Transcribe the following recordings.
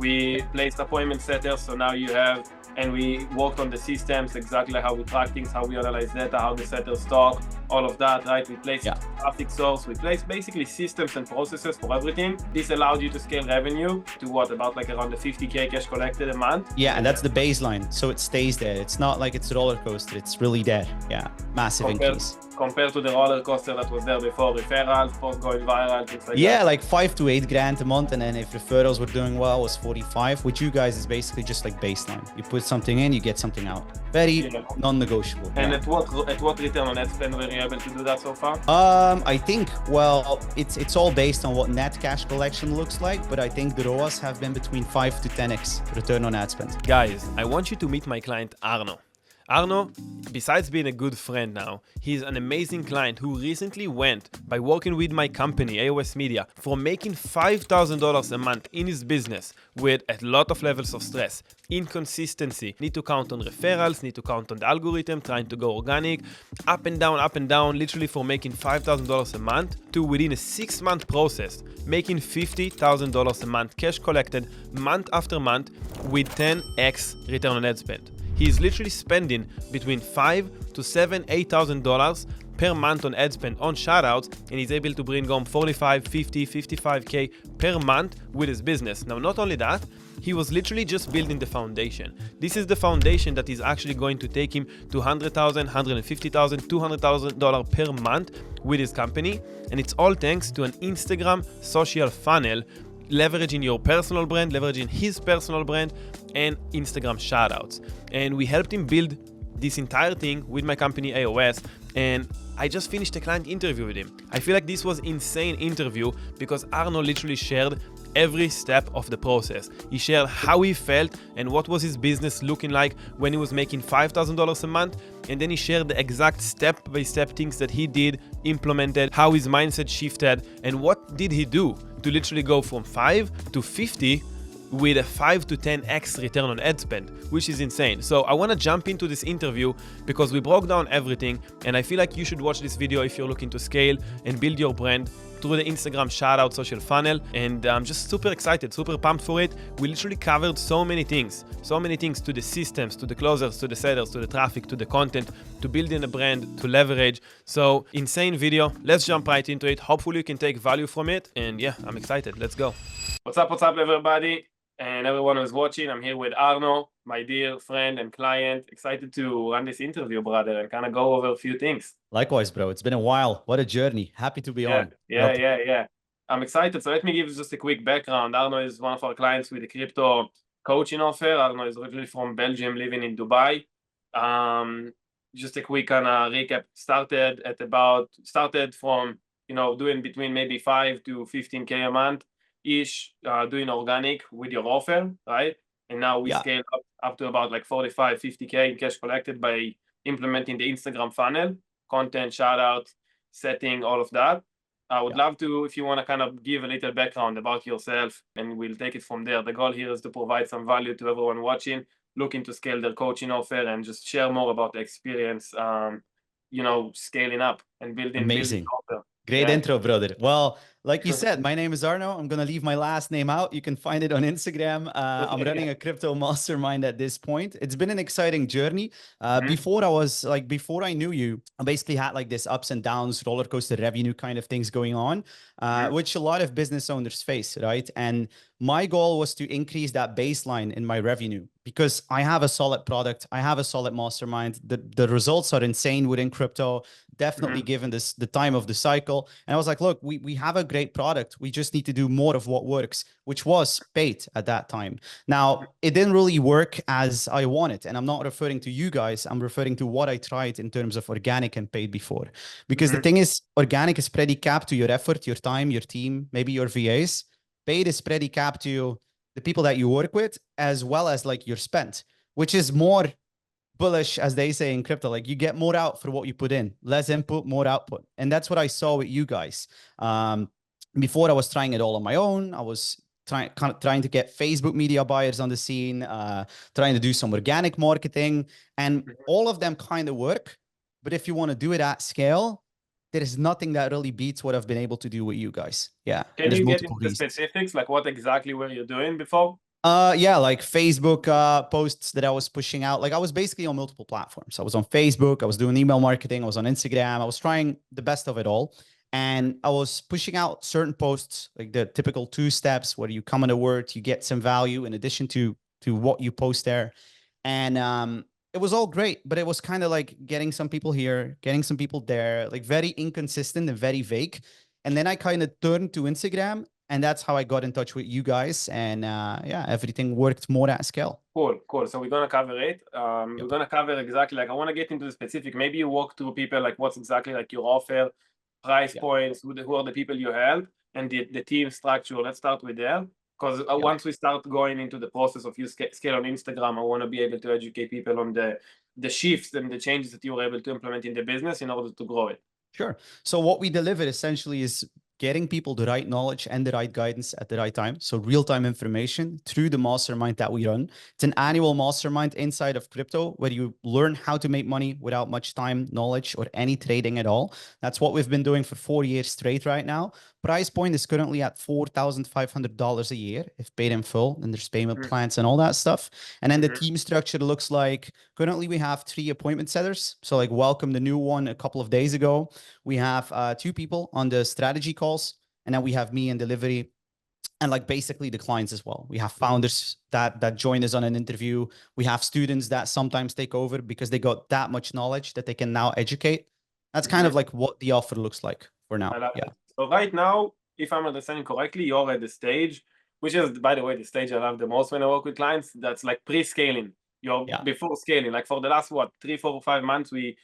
We placed appointment setters, so now you have, and we worked on the systems, exactly how we track things, how we analyze data, how the setters talk, all of that, right? We placed traffic source, we placed basically systems and processes for everything. This allowed you to scale revenue to what, about like around the 50K cash collected a month? Yeah, and that's the baseline, so it stays there. It's not like it's a roller coaster, it's really there. Yeah, massive increase. Compared to the roller coaster that was there before, referrals, post going viral, things like that. Yeah, like 5 to 8 grand a month, and then if referrals were doing well, was 45. With you guys is basically just like baseline. You put something in, you get something out. Very non-negotiable. And at what return on ad spend were you able to do that so far? I think, well, it's all based on what net cash collection looks like, but I think the ROAS have been between 5 to 10x return on ad spend. Guys, I want you to meet my client Arno. Arno, besides being a good friend now, he's an amazing client who recently went, by working with my company, AOS Media, from making $5,000 a month in his business with a lot of levels of stress, inconsistency, need to count on referrals, need to count on the algorithm, trying to go organic, up and down, literally from making $5,000 a month to within a 6-month process, making $50,000 a month cash collected month after month with 10x return on ad spend. He's literally spending between $5,000 to $7,000, $8,000 per month on ad spend on shoutouts, and he's able to bring home 45, 50, 55K per month with his business. Now, not only that, he was literally just building the foundation. This is the foundation that is actually going to take him to $100,000, $150,000, $200,000 per month with his company, and it's all thanks to an Instagram social funnel, leveraging your personal brand, leveraging his personal brand, and Instagram shoutouts. And we helped him build this entire thing with my company AOS, and I just finished a client interview with him. I feel like this was insane interview because Arno literally shared every step of the process. He shared how he felt and what was his business looking like when he was making $5,000 a month, and then he shared the exact step-by-step things that he did, implemented, how his mindset shifted, and what did he do to literally go from 5 to 50 with a 5 to 10x return on ad spend, which is insane. So I want to jump into this interview because we broke down everything, and I feel like you should watch this video if you're looking to scale and build your brand through the Instagram shoutout social funnel. And I'm just super excited, super pumped for it. We literally covered so many things to the systems, to the closers, to the sellers, to the traffic, to the content, to building a brand, to leverage. So insane video. Let's jump right into it. Hopefully you can take value from it. And yeah, I'm excited. Let's go. What's up, everybody? And everyone who's watching, I'm here with Arno, my dear friend and client. Excited to run this interview, brother, and kind of go over a few things. Likewise, bro. It's been a while. What a journey. Happy to be on. Yeah. I'm excited. So let me give you just a quick background. Arno is one of our clients with a crypto coaching offer. Arno is originally from Belgium, living in Dubai. Just a quick kind of recap. Started from, doing between maybe 5 to 15K a month. Doing organic with your offer, right? And now we scale up to about like 45, 50K in cash collected by implementing the Instagram funnel, content, shout out, setting, all of that. I would love to, if you want to kind of give a little background about yourself, and we'll take it from there. The goal here is to provide some value to everyone watching, looking to scale their coaching offer, and just share more about the experience, scaling up and building. Amazing. Great intro, brother. Well, like you said, my name is Arno. I'm going to leave my last name out. You can find it on Instagram. I'm running a crypto mastermind at this point. It's been an exciting journey. Before I knew you, I basically had like this ups and downs, roller coaster revenue kind of things going on, which a lot of business owners face, right? And my goal was to increase that baseline in my revenue because I have a solid product. I have a solid mastermind. The results are insane within crypto, definitely given the time of the cycle. And I was like, look, we have a great product. We just need to do more of what works, which was paid at that time. Now, it didn't really work as I wanted. And I'm not referring to you guys. I'm referring to what I tried in terms of organic and paid before. Because the thing is, organic is pretty capped to your effort, your time, your team, maybe your VAs. Paid is pretty capped to the people that you work with, as well as like your spend, which is more bullish, as they say in crypto. Like you get more out for what you put in, less input, more output. And that's what I saw with you guys. Before I was trying it all on my own. I was trying to get Facebook media buyers on the scene, trying to do some organic marketing, and all of them kind of work. But if you want to do it at scale, there is nothing that really beats what I've been able to do with you guys. Yeah. Can you get into the specifics, like what exactly were you doing before? Yeah, like Facebook posts that I was pushing out. Like I was basically on multiple platforms. I was on Facebook, I was doing email marketing, I was on Instagram, I was trying the best of it all. And I was pushing out certain posts, like the typical 2 steps where you come on a word, you get some value in addition to what you post there. And it was all great, but it was kind of like getting some people here, getting some people there, like very inconsistent and very vague. And then I kind of turned to Instagram, and that's how I got in touch with you guys. And yeah, everything worked more at scale. Cool, cool. So we're gonna cover it. Yep. We're gonna cover exactly like I want to get into the specific. Maybe you walk through people like what's exactly like your offer, price points, who are the people you help, and the team structure. Let's start with there. Because once we start going into the process of you scale on Instagram, I want to be able to educate people on the shifts and the changes that you were able to implement in the business in order to grow it. Sure. So what we deliver essentially is getting people the right knowledge and the right guidance at the right time. So real-time information through the mastermind that we run. It's an annual mastermind inside of crypto where you learn how to make money without much time, knowledge, or any trading at all. That's what we've been doing for 4 years straight right now. Price point is currently at $4,500 a year if paid in full, and there's payment plans and all that stuff. And then the team structure looks like currently we have 3 appointment setters. So like welcome the new one a couple of days ago. We have 2 people on the strategy calls, and then we have me in delivery, and like basically the clients as well. We have founders that join us on an interview. We have students that sometimes take over because they got that much knowledge that they can now educate. That's kind of like what the offer looks like for now. Yeah. So right now, if I'm understanding correctly, you're at the stage, which is, by the way, the stage I love the most when I work with clients. That's like pre-scaling. You're before scaling. Like for the last 3, 4, or 5 months, we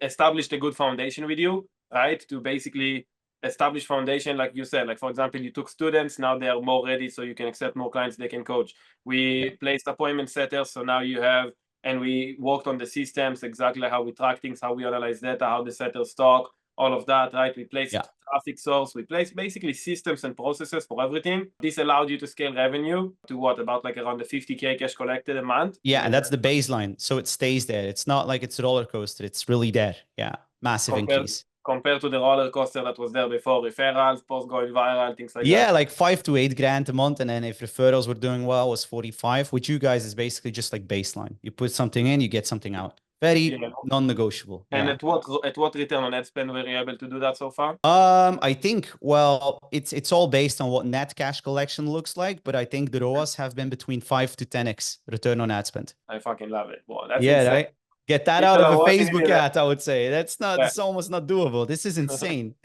established a good foundation with you, right? To basically establish foundation, like you said. Like for example, you took students, now they are more ready, so you can accept more clients they can coach. We placed appointment setters, so now you have, and we worked on the systems, exactly how we track things, how we analyze data, how the setters talk, all of that, right? We placed traffic source, we placed basically systems and processes for everything. This allowed you to scale revenue to what, about like around the 50K cash collected a month? Yeah, and that's the baseline. So it stays there. It's not like it's a roller coaster. It's really there. Yeah, massive increase. Compared to the roller coaster that was there before, referrals, post going viral, things like that. Yeah, like 5 to 8 grand a month. And then if referrals were doing well, it was 45, which you guys is basically just like baseline. You put something in, you get something out. Very non-negotiable. And at what return on ad spend were you able to do that so far? I think, well, it's all based on what net cash collection looks like, but I think the ROAS have been between 5 to 10x return on ad spend. I fucking love it. Wow, that's insane. Right? Get that out of a Facebook ad, I would say. That's not, it's almost not doable. This is insane.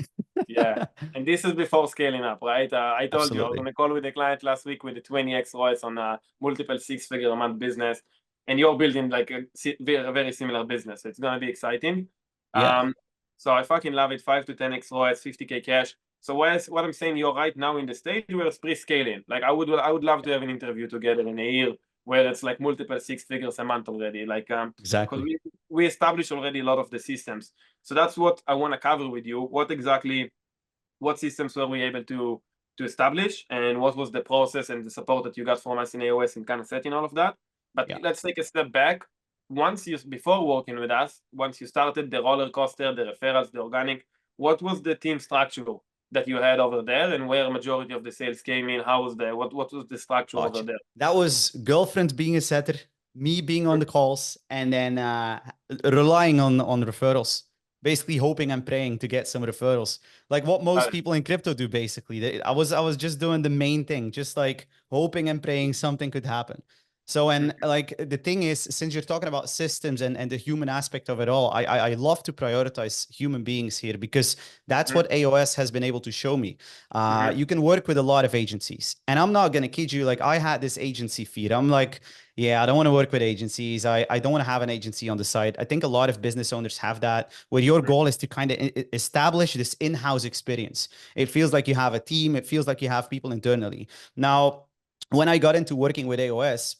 And this is before scaling up, right? I told you I was on a call with a client last week with a 20x ROAS on a multiple 6-figure a month business, and you're building like a very similar business. So it's gonna be exciting. So I fucking love it. 5 to 10x ROAS, 50K cash. So what I'm saying, you're right now in the stage where it's pre-scaling. Like I would love to have an interview together in a year where it's like multiple 6 figures a month already. Like exactly, because we established already a lot of the systems. So that's what I want to cover with you. What systems were we able to establish, and what was the process and the support that you got from us in AOS and kind of setting all of that. But let's take a step back. Before working with us, once you started the roller coaster, the referrals, the organic, what was the team structure that you had over there, and where majority of the sales came in? How was what was the structure over there? That was girlfriend being a setter, me being on the calls, and then relying on referrals. Basically hoping and praying to get some referrals, like what most people in crypto do. Basically, I was just doing the main thing, just like hoping and praying something could happen. So, and like the thing is, since you're talking about systems and the human aspect of it all, I love to prioritize human beings here, because that's what AOS has been able to show me. You can work with a lot of agencies, and I'm not going to kid you. Like I had this agency feed. I'm like, yeah, I don't want to work with agencies. I don't want to have an agency on the side. I think a lot of business owners have that, where your goal is to kind of establish this in-house experience. It feels like you have a team. It feels like you have people internally. Now, when I got into working with AOS,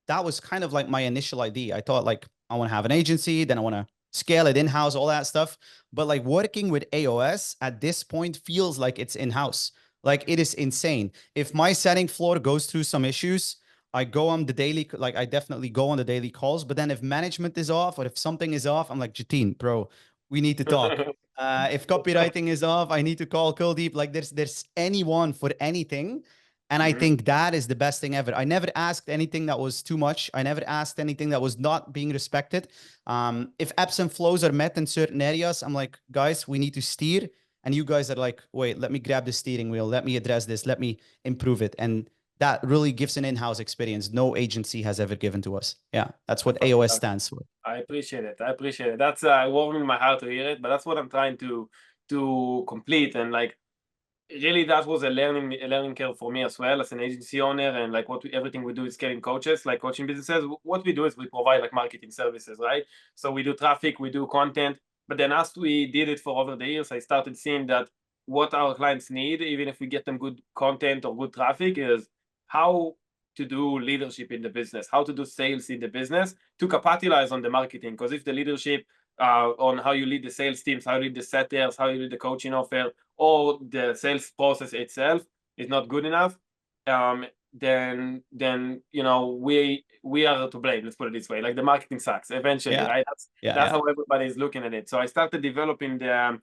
that was kind of like my initial idea. I thought like, I want to have an agency, then I want to scale it in-house, all that stuff. But like working with AOS at this point feels like it's in-house. Like it is insane. If my setting floor goes through some issues, I go on the daily, like I definitely go on the daily calls. But then if management is off, or if something is off, I'm like, Jatin, bro, we need to talk. If copywriting is off, I need to call Kuldeep. Like there's anyone for anything. And I think that is the best thing ever. I never asked anything that was too much. I never asked anything that was not being respected. If ebbs and flows are met in certain areas, I'm like, guys, we need to steer. And you guys are like, wait, let me grab the steering wheel. Let me address this. Let me improve it. And that really gives an in-house experience no agency has ever given to us. Yeah, that's what AOS stands for. I appreciate it. I appreciate it. That's warming my heart to hear it, but that's what I'm trying to complete. And like, really, that was a learning curve for me as well as an agency owner. And like everything we do is scaling coaches, like coaching businesses. What we do is we provide like marketing services, right? So we do traffic, we do content, but then as we did it for over the years, I started seeing that what our clients need, even if we get them good content or good traffic, is how to do leadership in the business, how to do sales in the business to capitalize on the marketing. Because if the leadership on how you lead the sales teams, how you lead the setters, how you lead the coaching offer, or the sales process itself is not good enough, then you know we are to blame. Let's put it this way: like the marketing sucks eventually, right? That's how everybody is looking at it. So I started developing the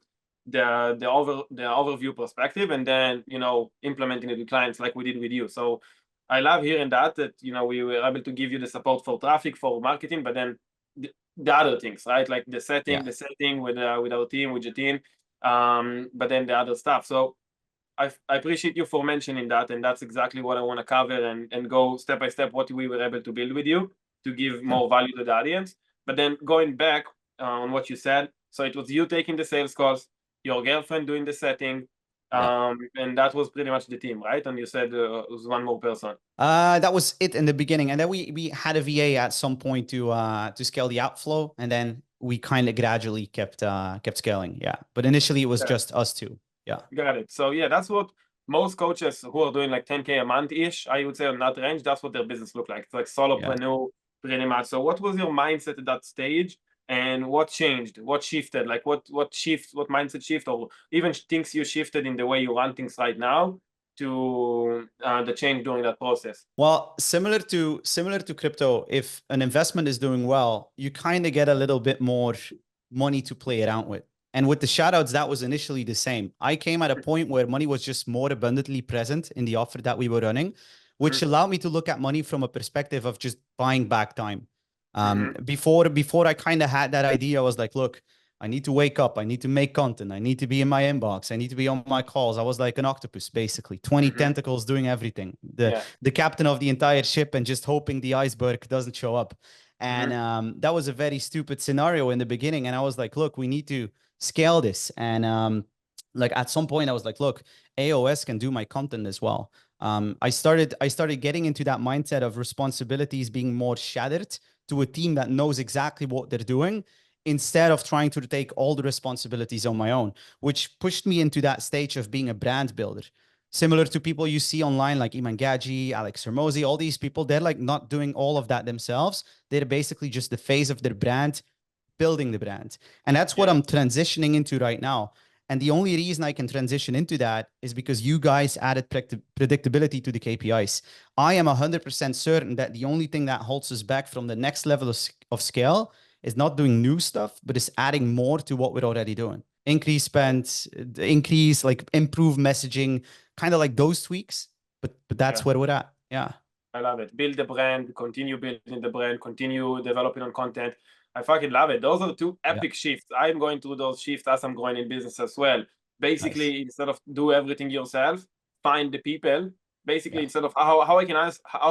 overview perspective, and then you know implementing it with clients like we did with you. So I love hearing that you know we were able to give you the support for traffic, for marketing, but then the other things, right? Like the setting with our team, with your team, but then the other stuff. So I appreciate you for mentioning that, and that's exactly what I want to cover and go step by step what we were able to build with you to give more value to the audience. But then going back on what you said, so it was you taking the sales calls, your girlfriend doing the setting, and that was pretty much the team, right? And you said it was one more person. That was it in the beginning, and then we had a VA at some point to scale the outflow, and then we kind of gradually kept scaling. Yeah, but initially it was just us two. Yeah, got it. So yeah, that's what most coaches who are doing like 10K a month ish, I would say on that range, that's what their business look like. It's like solopreneur pretty much. So what was your mindset at that stage? And what changed? What shifted? Like what mindset shift, or even things you shifted in the way you run things right now to the change during that process? Well, similar to crypto, if an investment is doing well, you kind of get a little bit more money to play around with. And with the shoutouts, that was initially the same. I came at a point where money was just more abundantly present in the offer that we were running, which allowed me to look at money from a perspective of just buying back time. Before I kind of had that idea, I was like, look, I need to wake up. I need to make content. I need to be in my inbox. I need to be on my calls. I was like an octopus, basically, 20 tentacles doing everything. The captain of the entire ship and just hoping the iceberg doesn't show up. And that was a very stupid scenario in the beginning. And I was like, look, we need to scale this. And like at some point I was like, look, AOS can do my content as well. I started getting into that mindset of responsibilities being more shattered to a team that knows exactly what they're doing, instead of trying to take all the responsibilities on my own, which pushed me into that stage of being a brand builder. Similar to people you see online like Iman Gaji, Alex Hermosi, all these people, they're like not doing all of that themselves. They're basically just the face of their brand, building the brand. And that's what I'm transitioning into right now. And the only reason I can transition into that is because you guys added predictability to the KPIs. I am 100% certain that the only thing that holds us back from the next level of scale is not doing new stuff, but is adding more to what we're already doing. Increase spend, increase, like improve messaging, kind of like those tweaks. But that's where we're at. Yeah. I love it. Build the brand, continue building the brand, continue developing on content. I fucking love it. Those are two epic shifts. I'm going through those shifts as I'm growing in business as well. Basically, instead of do everything yourself, find the people. Basically, instead of how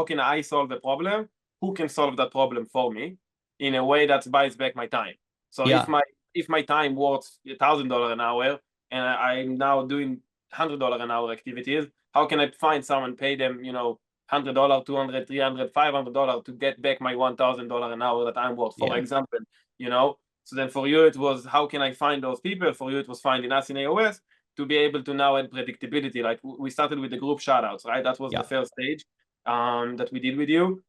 can I solve the problem, who can solve that problem for me in a way that buys back my time. So if my time worth $1,000 an hour and I'm now doing $100 an hour activities, how can I find someone, pay them, you know, $100, $200, $300, $500 to get back my $1,000 an hour that I'm worth, for example, you know? So then for you, it was, how can I find those people? For you, it was finding us in AOS to be able to now add predictability. Like we started with the group shoutouts, right? That was the first stage that we did with you.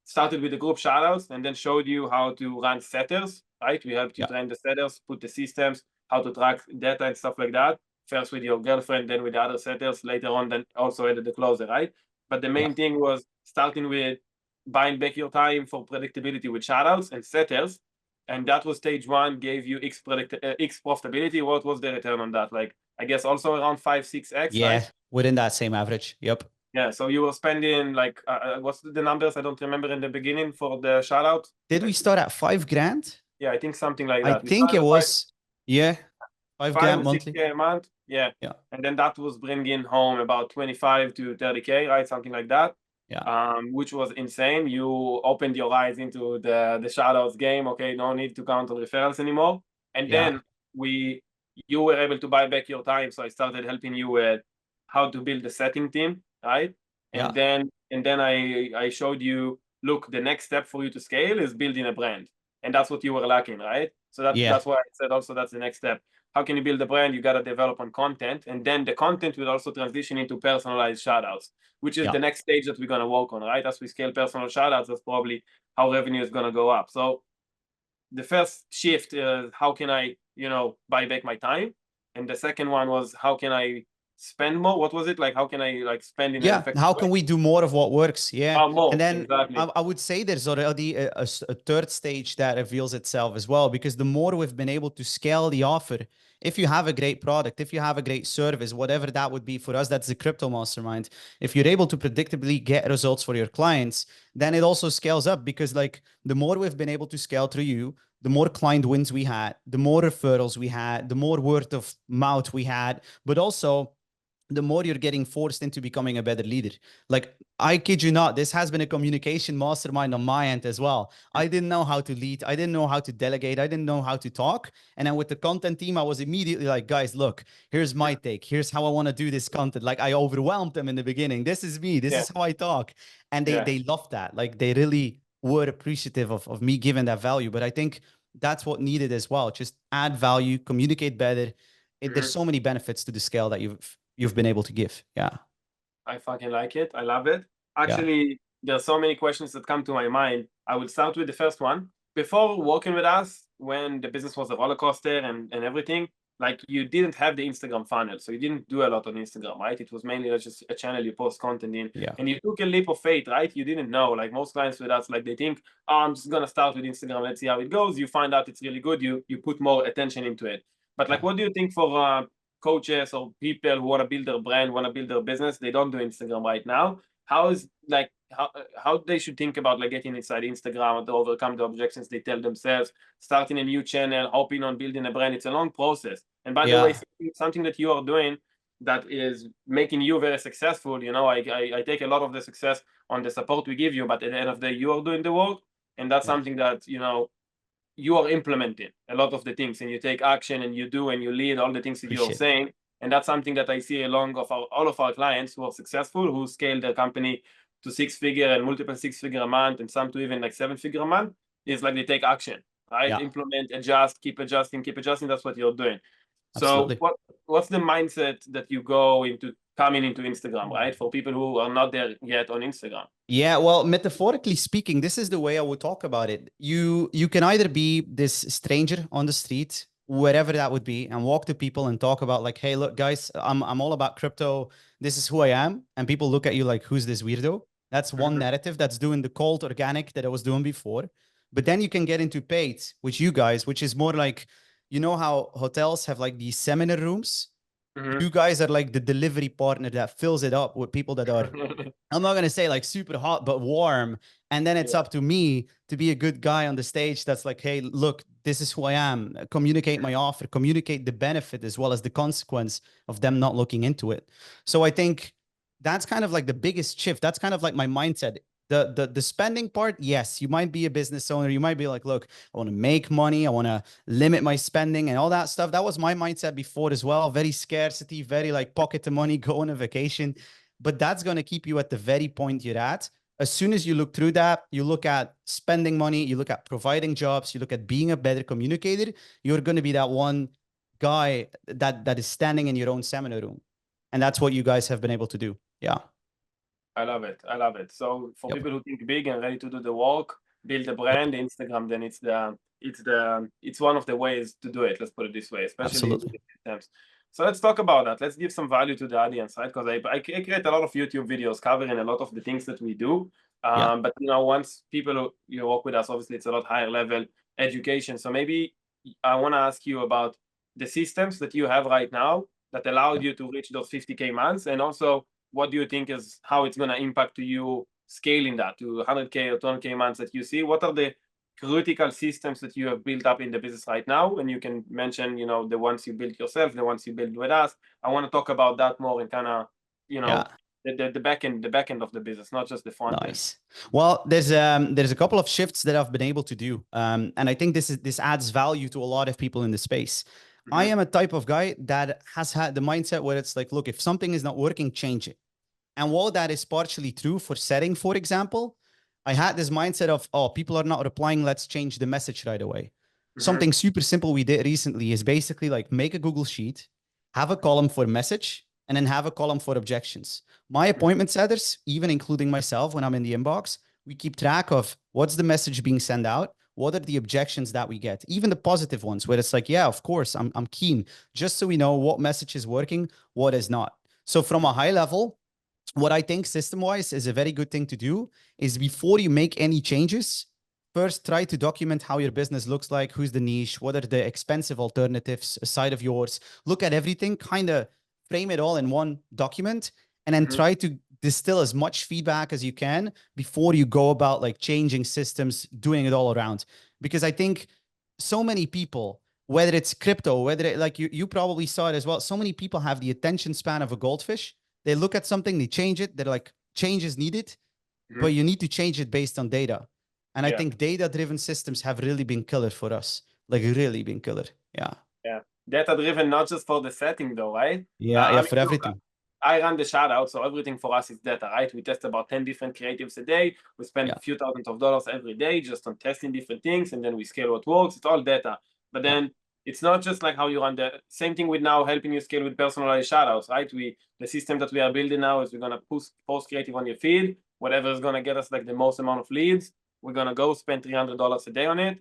Started with the group shoutouts and then showed you how to run setters, right? We helped you train the setters, put the systems, how to track data and stuff like that. First with your girlfriend, then with the other setters. Later on, then also added the closer, right? But the main thing was starting with buying back your time for predictability with shoutouts and setters. And that was stage one, gave you X profitability. What was the return on that? Like I guess also around 5-6x. Yeah, right? within that same average. Yep. Yeah, so you were spending like what's the numbers? I don't remember in the beginning for the shout out. Did we start at 5 grand? Yeah, I think something like I that. We think it started was, yeah, 5 5 grand or monthly. 6K a month. Yeah. Yeah. And then that was bringing home about 25 to 30K, right? Something like that. Yeah. Which was insane. You opened your eyes into the shout outs game. Okay, no need to count on referrals anymore. And Yeah. then you were able to buy back your time. So I started helping you with how to build the setting team, right? And Yeah. then I showed you, look, the next step for you to scale is building a brand. And that's what you were lacking, right? So Yeah. that's why I said also that's the next step. How can you build a brand? You got to develop on content, and then the content will also transition into personalized shoutouts, which is Yeah. the next stage that we're going to work on, right? As we scale personal shoutouts, that's probably how revenue is going to go up. So the first shift is how can I, buy back my time? And the second one was how can I spend more? What was it? Like, how can I spend in an Yeah. effective How way? can we do more of what works? Yeah. More, And then exactly. I would say there's already a third stage that reveals itself as well, because the more we've been able to scale the offer, if you have a great product, if you have a great service, whatever that would be for us, that's the crypto mastermind. If you're able to predictably get results for your clients, then it also scales up, because like the more we've been able to scale through you, the more client wins we had, the more referrals we had, the more word of mouth we had, but also the more you're getting forced into becoming a better leader. Like, I kid you not, this has been a communication mastermind on my end as well. I didn't know how to lead. I didn't know how to delegate. I didn't know how to talk. And then with the content team, I was immediately like, guys, look, here's my take. Here's how I want to do this content. Like, I overwhelmed them in the beginning. This is me. This is how I talk. And they loved that. Like, they really were appreciative of me giving that value. But I think that's what needed as well. Just add value, communicate better. There's so many benefits to the scale that you've been able to give. Yeah. I fucking like it. I love it. Actually, there's so many questions that come to my mind. I will start with the first one. Before working with us, when the business was a roller coaster and everything, like you didn't have the Instagram funnel. So you didn't do a lot on Instagram, right? It was mainly just a channel you post content in. Yeah. And you took a leap of faith, right? You didn't know. Like most clients with us, like they think, oh, I'm just gonna start with Instagram. Let's see how it goes. You find out it's really good. You put more attention into it. But like, what do you think for coaches or people who want to build their brand, want to build their business, they don't do Instagram right now? How they should think about like getting inside Instagram to overcome the objections they tell themselves, starting a new channel, hoping on building a brand? It's a long process. And by the way, something that you are doing that is making you very successful, I take a lot of the success on the support we give you, but at the end of the day, you are doing the work. And that's something that, you are implementing a lot of the things, and you take action and you do and you lead all the things that you're saying. And that's something that I see along of all of our clients who are successful, who scale their company to 6-figure and multiple 6-figure a month, and some to even like 7-figure a month, is like they take action, right? Implement, adjust, keep adjusting. That's what you're doing. Absolutely. So what's the mindset that you go into coming into Instagram, right? For people who are not there yet on Instagram. Yeah, well, metaphorically speaking, this is the way I would talk about it. You can either be this stranger on the street, wherever that would be, and walk to people and talk about like, hey, look, guys, I'm all about crypto. This is who I am. And people look at you like, who's this weirdo? That's one narrative that's doing the cold organic that I was doing before. But then you can get into paid, which is more like, you know how hotels have like these seminar rooms? You guys are like the delivery partner that fills it up with people that are, I'm not going to say like super hot, but warm. And then it's up to me to be a good guy on the stage that's like, hey, look, this is who I am. Communicate my offer, communicate the benefit as well as the consequence of them not looking into it. So I think that's kind of like the biggest shift. That's kind of like my mindset. The spending part, yes, you might be a business owner. You might be like, look, I want to make money. I want to limit my spending and all that stuff. That was my mindset before as well. Very scarcity, very like pocket the money, go on a vacation. But that's going to keep you at the very point you're at. As soon as you look through that, you look at spending money, you look at providing jobs, you look at being a better communicator, you're going to be that one guy that is standing in your own seminar room. And that's what you guys have been able to do. Yeah. I love it. So for people who think big and ready to do the work, build a brand, Instagram, then it's one of the ways to do it. Let's put it this way, especially in systems. So let's talk about that. Let's give some value to the audience, right? Because I create a lot of YouTube videos covering a lot of the things that we do. But once people you work with us, obviously it's a lot higher level education. So maybe I want to ask you about the systems that you have right now that allowed you to reach those 50K months? And also, what do you think is how it's going to impact to you scaling that to 100K or 200K months that you see? What are the critical systems that you have built up in the business right now? And you can mention, you know, the ones you built yourself, the ones you built with us. I want to talk about that more and kind of, you know, the back end of the business, not just the front end. Well, there's a couple of shifts that I've been able to do, and I think this adds value to a lot of people in the space. I am a type of guy that has had the mindset where it's like, look, if something is not working, change it. And while that is partially true for setting, for example, I had this mindset of, oh, people are not replying, let's change the message right away. Something super simple we did recently is basically like make a Google Sheet, have a column for message, and then have a column for objections. My appointment setters, even including myself when I'm in the inbox, we keep track of what's the message being sent out, what are the objections that we get, even the positive ones where it's like, yeah, of course, I'm keen, just so we know what message is working, what is not. So from a high level, what I think system-wise is a very good thing to do is before you make any changes, first try to document how your business looks like, who's the niche, what are the expensive alternatives aside of yours, look at everything, kind of frame it all in one document, and then try to distill as much feedback as you can before you go about like changing systems, doing it all around. Because I think so many people, whether it's crypto, whether it, like you probably saw it as well, so many people have the attention span of a goldfish. They look at something, they change it. They're like, change is needed, but you need to change it based on data. And I think data-driven systems have really been killer for us, like really been killer. Yeah. Data-driven, not just for the setting though, right? Yeah, for everything. I run the shout out, so everything for us is data, right? We test about 10 different creatives a day. We spend a few thousands of dollars every day just on testing different things, and then we scale what works. It's all data. But then it's not just like how you run the same thing with now helping you scale with personalized shout outs, right? The system that we are building now is we're going to post creative on your feed, whatever is going to get us like the most amount of leads. We're going to go spend $300 a day on it.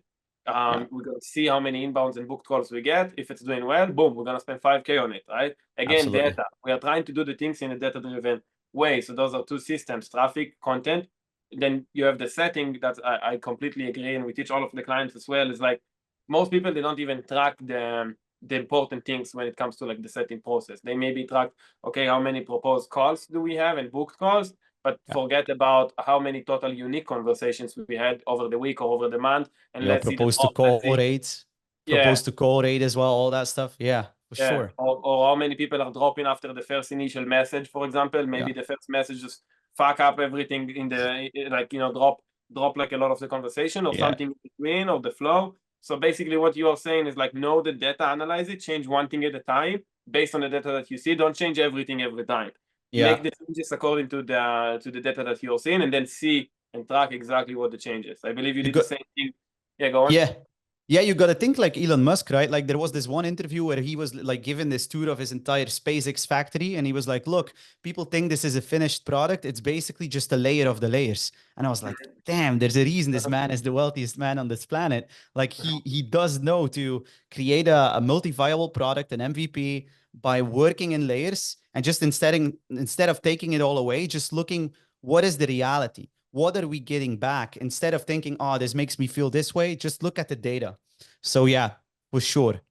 We're going to see how many inbounds and booked calls we get. If it's doing well, boom, we're going to spend 5K on it, right? Again, data. We are trying to do the things in a data-driven way. So those are two systems, traffic, content. Then you have the setting that I completely agree, and we teach all of the clients as well, is like most people, they don't even track the important things when it comes to like the setting process. They maybe track, okay, how many proposed calls do we have and booked calls, but forget about how many total unique conversations we had over the week or over the month. And let's propose to call rates, propose to call rate as well, all that stuff. Yeah, for sure. Or how many people are dropping after the first initial message, for example. Maybe the first message just fuck up everything in the, like, you know, drop like a lot of the conversation or something in between or the flow. So basically what you are saying is like, know the data, analyze it, change one thing at a time based on the data that you see. Don't change everything every time. Make the changes according to the data that you're seeing, and then see and track exactly what the changes. I believe you did the same thing. Yeah, go on. Yeah, you got to think like Elon Musk, right? Like there was this one interview where he was like given this tour of his entire SpaceX factory. And he was like, look, people think this is a finished product. It's basically just a layer of the layers. And I was like, damn, there's a reason this man is the wealthiest man on this planet. Like he does know to create a multi-viable product, an MVP, by working in layers. And just instead of taking it all away, just looking, what is the reality? What are we getting back? Instead of thinking, oh, this makes me feel this way, just look at the data. So yeah, for sure.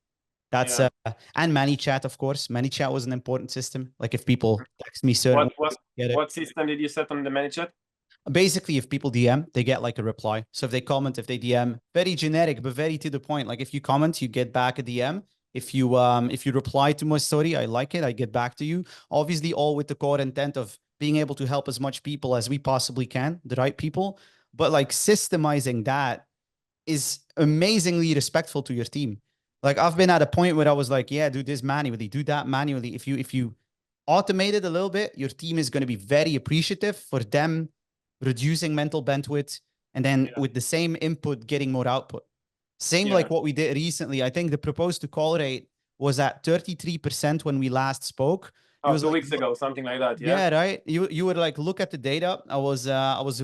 That's and ManyChat, of course. ManyChat was an important system. Like if people text me certain what system did you set on the ManyChat? Basically, if people DM, they get like a reply. So if they comment, if they DM, very generic, but very to the point. Like if you comment, you get back a DM. If you reply to my story, I like it, I get back to you. Obviously, all with the core intent of being able to help as much people as we possibly can, the right people. But like systemizing that is amazingly respectful to your team. Like I've been at a point where I was like, yeah, do this manually, do that manually. If you automate it a little bit, your team is going to be very appreciative for them reducing mental bandwidth, and then with the same input, getting more output. Same like what we did recently. I think the proposed to call rate was at 33% when we last spoke. Oh, 2 weeks ago, something like that. Yeah, right. You would like look at the data. I was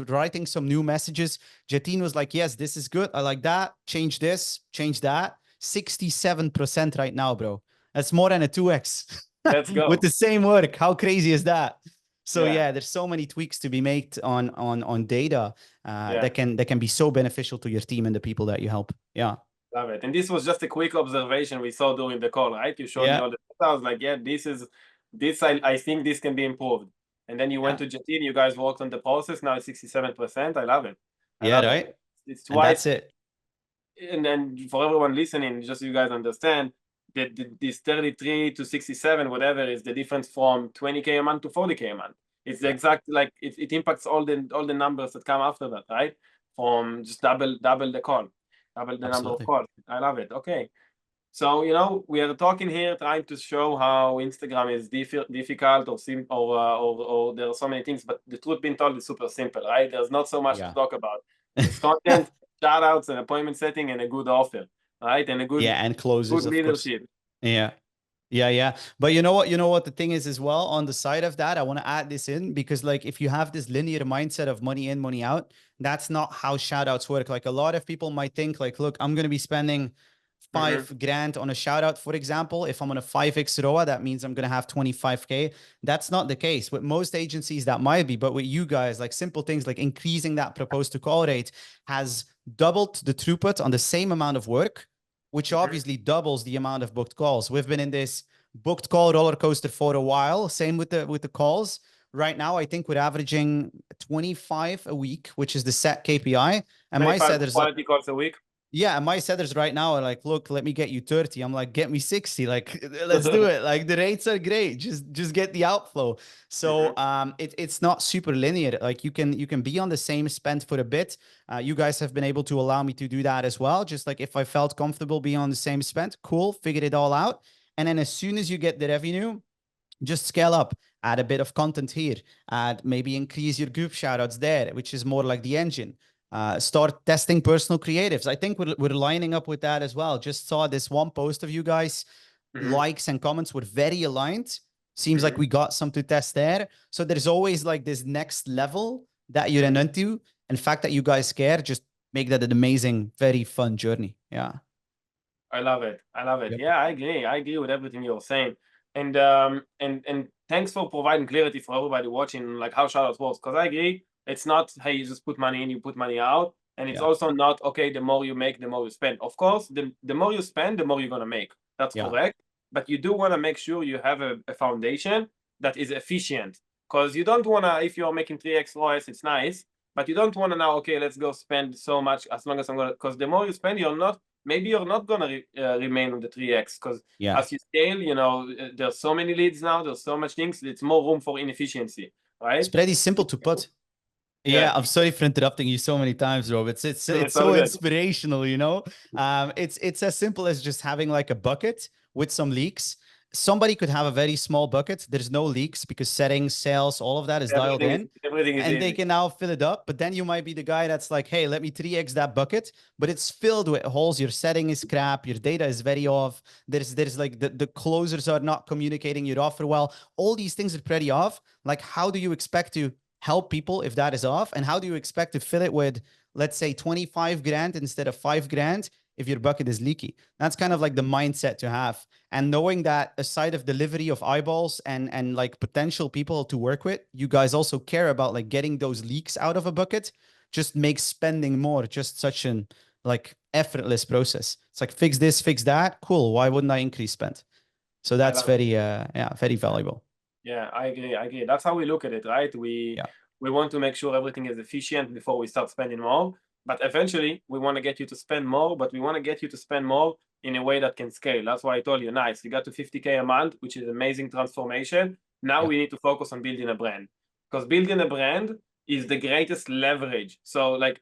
writing some new messages. Jatin was like, yes, this is good. I like that. Change this, change that. 67% right now, bro. That's more than a 2x. Let's go. With the same work. How crazy is that? So yeah, there's so many tweaks to be made on data that can be so beneficial to your team and the people that you help. Yeah. Love it. And this was just a quick observation we saw during the call, right? You showed me all the data. I was like, yeah, I think this can be improved. And then you went to Jatin, you guys worked on the process. Now it's 67%. I love it. I love right. It. It's And twice. that's it. And then for everyone listening, just so you guys understand, that this 33 to 67, whatever, is the difference from 20K a month to 40K a month. It's the exact, like, it impacts all the numbers that come after that, right? From just double the call. Double the number of calls. I love it. Okay. So, we are talking here, trying to show how Instagram is difficult or there are so many things, but the truth being told is super simple, right? There's not so much to talk about. It's content, shout outs, and appointment setting, and a good offer, right? And a good, and closes, good leadership. Yeah. But you know what the thing is as well, on the side of that, I want to add this in, because like, if you have this linear mindset of money in, money out, that's not how shout outs work. Like, a lot of people might think like, look, I'm going to be spending $5,000 on a shout out, for example. If I'm on a 5x ROA, that means I'm going to have 25K. That's not the case with most agencies. That might be, but with you guys, like, simple things like increasing that proposed to call rate has doubled the throughput on the same amount of work, which obviously doubles the amount of booked calls. We've been in this booked call roller coaster for a while. Same with the calls. Right now, I think we're averaging 25 a week, which is the set KPI. And my setters, quality calls a week. Yeah, and my setters right now are like, look, let me get you 30. I'm like, get me 60. Like, let's do it. Like, the rates are great. Just get the outflow. So it's not super linear. Like, you can be on the same spend for a bit. You guys have been able to allow me to do that as well. Just like, if I felt comfortable being on the same spend, cool, figured it all out. And then as soon as you get the revenue, just scale up, add a bit of content here, maybe increase your group shoutouts there, which is more like the engine. Start testing personal creatives. I think we're lining up with that as well. Just saw this one post of you guys. Likes and comments were very aligned. Seems like we got some to test there. So there's always like this next level that you're into. And the fact that you guys care, just make that an amazing, very fun journey. Yeah. I love it. Yep. Yeah, I agree with everything you're saying. And thanks for providing clarity for everybody watching, like, how shoutouts works. Because I agree, it's not, hey, you just put money in, you put money out. And it's also not, okay, the more you make, the more you spend. Of course, the more you spend, the more you're going to make. That's correct. But you do want to make sure you have a foundation that is efficient. Because you don't want to, if you're making 3x ROAS, it's nice. But you don't want to now, okay, let's go spend so much as long as I'm going to, because the more you spend, maybe you're not going to remain on the 3x, because as you scale, there's so many leads now, there's so much things, it's more room for inefficiency, right? It's pretty simple to put. Yeah, I'm sorry for interrupting you so many times, Rob. It's so inspirational, It's as simple as just having like a bucket with some leaks. Somebody could have a very small bucket. There's no leaks because settings, sales, all of that is dialed in. Everything is and easy. They can now fill it up. But then you might be the guy that's like, hey, let me 3x that bucket, but it's filled with holes. Your setting is crap. Your data is very off. There's like the closers are not communicating your offer well. All these things are pretty off. Like, how do you expect to help people if that is off? And how do you expect to fill it with, let's say, 25 grand instead of 5 grand if your bucket is leaky? That's kind of like the mindset to have. And knowing that aside of delivery of eyeballs and like potential people to work with, you guys also care about like getting those leaks out of a bucket, just makes spending more just such an like effortless process. It's like, fix this, fix that. Cool. Why wouldn't I increase spend? So that's very valuable. Yeah, I agree. That's how we look at it, right? We want to make sure everything is efficient before we start spending more. But eventually, we want to get you to spend more, but we want to get you to spend more in a way that can scale. That's why I told you, nice, you got to 50K a month, which is amazing transformation. Now we need to focus on building a brand, because building a brand is the greatest leverage. So like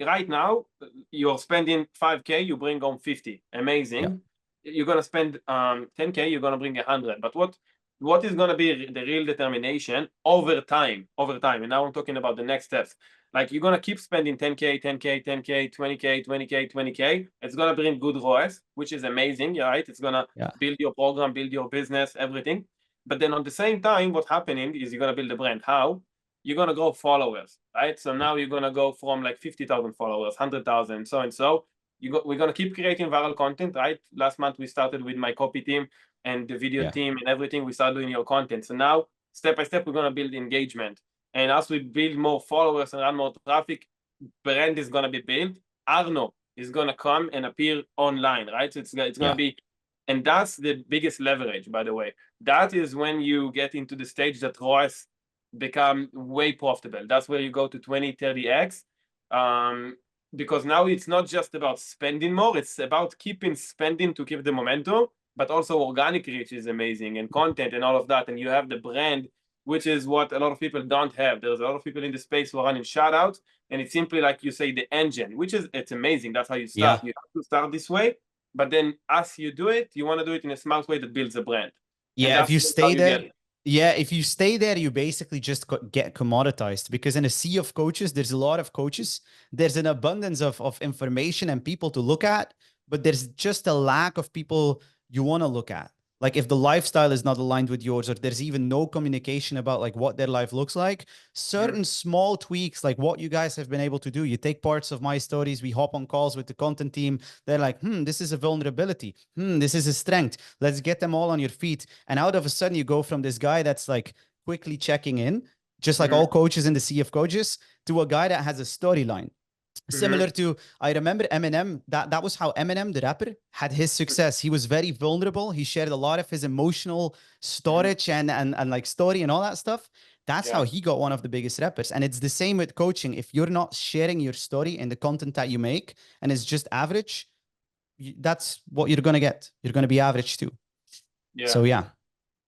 right now, you're spending 5K, you bring home 50. Amazing. You're going to spend 10K, you're going to bring 100. But what is going to be the real determination over time? And now I'm talking about the next steps. Like, you're going to keep spending 10K, 10K, 10K, 20K, 20K, 20K. It's going to bring good ROAS, which is amazing, right? It's going to build your program, build your business, everything. But then at the same time, what's happening is you're going to build a brand. How? You're going to grow followers, right? So now you're going to go from like 50,000 followers, 100,000, so and so. We're going to keep creating viral content, right? Last month, we started with my copy team and the video team and everything. We started doing your content. So now, step by step, we're going to build engagement. And as we build more followers and run more traffic, brand is going to be built. Arno is going to come and appear online, right? So it's going to be, and that's the biggest leverage, by the way. That is when you get into the stage that ROAS become way profitable. That's where you go to 20, 30x. Because now it's not just about spending more, it's about keeping spending to keep the momentum, but also organic reach is amazing, and content and all of that. And you have the brand, which is what a lot of people don't have. There's a lot of people in the space who are running shout-outs, and it's simply like you say, the engine, which is, it's amazing. That's how you start. You have to start this way, but then as you do it, you want to do it in a smart way that builds a brand. Yeah, if you stay there, if you stay there, you basically just get commoditized, because in a sea of coaches, there's a lot of coaches. There's an abundance of information and people to look at, but there's just a lack of people you want to look at. Like if the lifestyle is not aligned with yours, or there's even no communication about like what their life looks like, certain small tweaks, like what you guys have been able to do. You take parts of my stories, we hop on calls with the content team. They're like, this is a vulnerability. This is a strength. Let's get them all on your feet. And out of a sudden you go from this guy that's like quickly checking in, just like all coaches in the sea of coaches, to a guy that has a storyline. Similar to, I remember Eminem, that was how Eminem, the rapper, had his success. He was very vulnerable. He shared a lot of his emotional storage and like story and all that stuff. That's how he got one of the biggest rappers. And it's the same with coaching. If you're not sharing your story and the content that you make, and it's just average, that's what you're going to get. You're going to be average too. So yeah.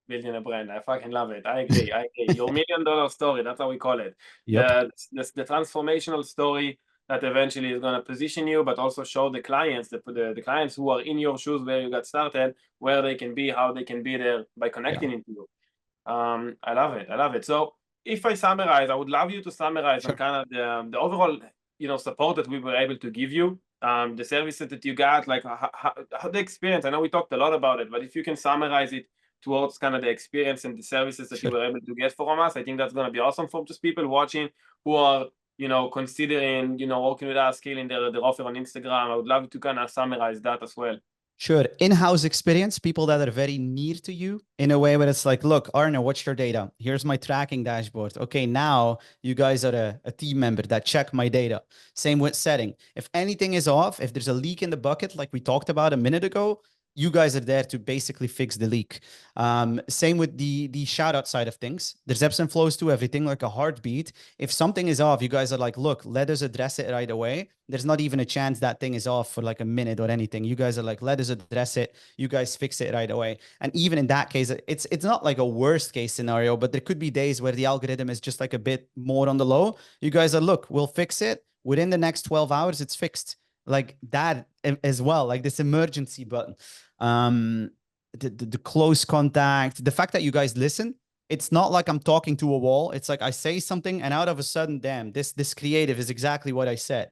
Building a brand. I fucking love it. I agree. Your $1 million story, that's how we call it. The transformational story that eventually is going to position you, but also show the clients, the clients who are in your shoes where you got started, where they can be, how they can be there by connecting into you. I love it. I love it. So if I summarize, I would love you to summarize on kind of the overall, support that we were able to give you, the services that you got, like how the experience. I know we talked a lot about it, but if you can summarize it towards kind of the experience and the services that you were able to get from us, I think that's going to be awesome for just people watching who are considering, working with us, scaling their offer on Instagram. I would love to kind of summarize that as well. Sure. In-house experience, people that are very near to you in a way where it's like, look, Arno, what's your data? Here's my tracking dashboard. Okay, now you guys are a team member that check my data. Same with setting. If anything is off, if there's a leak in the bucket, like we talked about a minute ago, you guys are there to basically fix the leak. Same with the shout out side of things. There's ebbs and flows to everything, like a heartbeat. If something is off, you guys are like, look, let us address it right away. There's not even a chance that thing is off for like a minute or anything. You guys are like, let us address it. You guys fix it right away. And even in that case, it's not like a worst case scenario, but there could be days where the algorithm is just like a bit more on the low. You guys are, look, we'll fix it. Within the next 12 hours, it's fixed. Like that as well, like this emergency button. The close contact, the fact that you guys listen. It's not like I'm talking to a wall. It's like I say something and out of a sudden, damn, this creative is exactly what I said.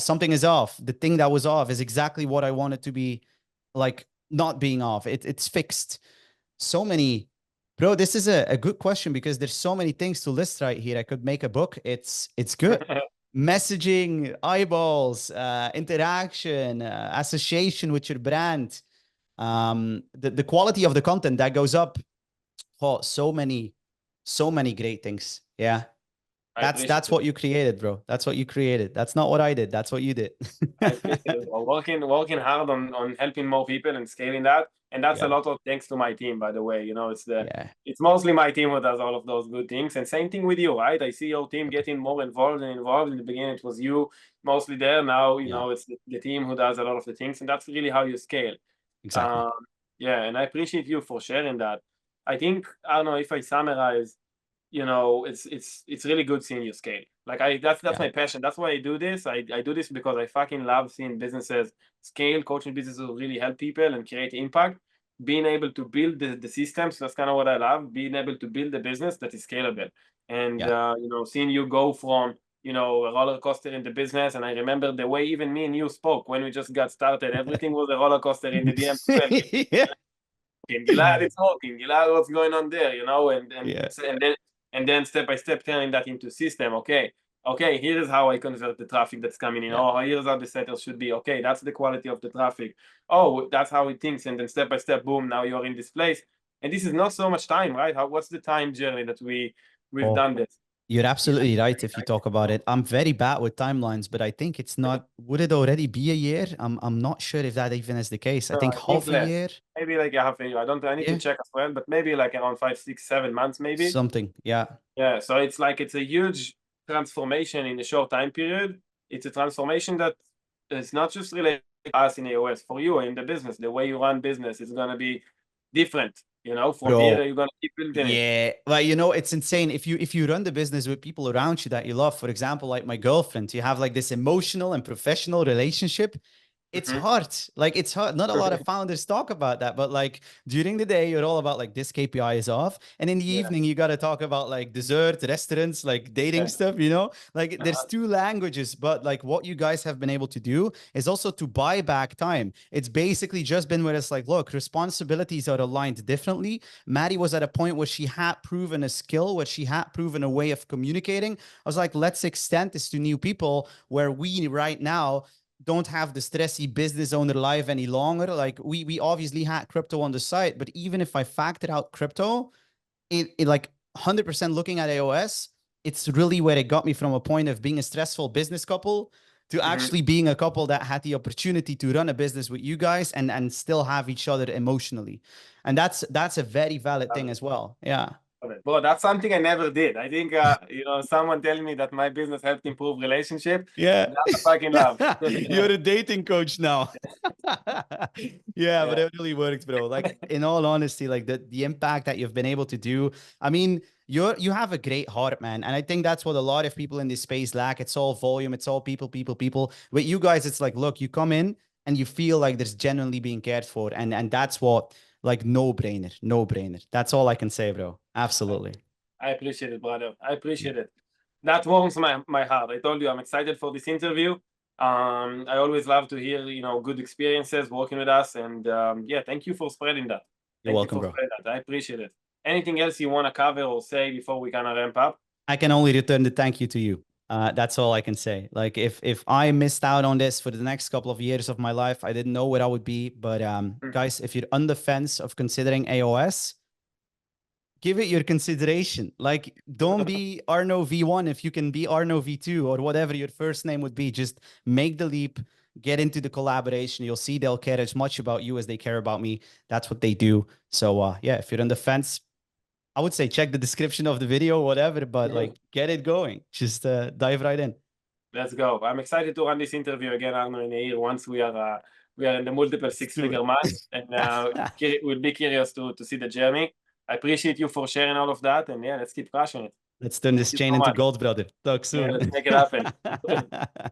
Something is off. The thing that was off is exactly what I wanted to be, like not being off. It's fixed. So many, bro, this is a good question because there's so many things to list right here. I could make a book. It's good. Messaging, eyeballs, interaction, association with your brand, the quality of the content that goes up. Oh, so many great things. Yeah. That's what you created, bro. That's what you created. That's not what I did. That's what you did. I appreciate it. Working hard on helping more people and scaling that. And that's a lot of thanks to my team, by the way. It's mostly my team who does all of those good things. And same thing with you, right? I see your team getting more involved. In the beginning, it was you mostly there. Now, it's the team who does a lot of the things. And that's really how you scale. Exactly. And I appreciate you for sharing that. I think, I don't know, if I summarize, it's really good seeing you scale. Like that's my passion. That's why I do this. I do this because I fucking love seeing businesses scale, coaching businesses who really help people and create impact. Being able to build the systems, that's kind of what I love. Being able to build a business that is scalable. And seeing you go from a roller coaster in the business. And I remember the way even me and you spoke when we just got started. Everything was a roller coaster in the DM. Yeah. Gilad, it's working. Gilad, what's going on there? And then step by step turning that into system. Okay, here is how I convert the traffic that's coming in. Oh, here's how the setters should be. Okay, that's the quality of the traffic. Oh, that's how it thinks. And then step by step, boom, now you're in this place. And this is not so much time, right? What's the time journey that we've done this? You're absolutely right if you talk about it. I'm very bad with timelines, but I think it's not. Would it already be a year? I'm not sure if that even is the case. I No, think I think half a less. year. Maybe like a half a year. I need to Yeah, check as well, but maybe like around 5, 6, 7 months, maybe. something. Yeah. Yeah. So it's like it's a huge transformation in a short time period. It's a transformation that is not just related to us in AOS. For you in the business, the way you run business is gonna be different. From here Bro, you're gonna keep building it. yeah, like it's insane if you run the business with people around you that you love. For example, like my girlfriend, you have like this emotional and professional relationship. It's Mhm. hard. Like it's hard. Not a lot of founders talk about that, but like during the day, you're all about like this KPI is off, and in the Yeah. evening, you got to talk about like dessert, restaurants, like dating Yeah. stuff. Like there's two languages, but like what you guys have been able to do is also to buy back time. It's basically just been where it's like, look, responsibilities are aligned differently. Maddie was at a point where she had proven a skill, where she had proven a way of communicating. I was like, let's extend this to new people where we right now don't have the stressy business owner life any longer. Like we obviously had crypto on the side, but even if I factor out crypto, it like 100% looking at AOS, it's really where it got me from a point of being a stressful business couple to actually being a couple that had the opportunity to run a business with you guys and still have each other emotionally. And that's a very valid thing as well. Yeah. Well, that's something I never did. I think someone telling me that my business helped improve relationship. Yeah. That's fucking love. You're a dating coach now. Yeah, but Yeah. it really works, bro. Like in all honesty, like the impact that you've been able to do. I mean, you have a great heart, man. And I think that's what a lot of people in this space lack. It's all volume, it's all people, people, people. With you guys, it's like, look, you come in and you feel like there's genuinely being cared for. And that's what like no brainer, no brainer. That's all I can say, bro. Absolutely. I appreciate it, brother. I appreciate it. That warms my heart. I told you I'm excited for this interview. I always love to hear, good experiences working with us. And yeah, thank you for spreading that. You're Thank welcome, you for bro. spreading that. I appreciate it. Anything else you want to cover or say before we kind of ramp up? I can only return the thank you to you. That's all I can say. Like if I missed out on this for the next couple of years of my life, I didn't know where I would be. But guys, if you're on the fence of considering AOS, give it your consideration. Like don't be Arno V1 if you can be Arno V2 or whatever your first name would be. Just make the leap, get into the collaboration. You'll see they'll care as much about you as they care about me. That's what they do. So yeah, if you're on the fence, I would say check the description of the video, whatever, but like get it going. Just dive right in. Let's go. I'm excited to run this interview again, Arno, in a year once we are in the multiple six-figure month, and we'll be curious to see the journey. I appreciate you for sharing all of that, and yeah, let's keep crushing it. Let's turn this chain into gold, brother. Talk soon. Yeah, let's make it happen.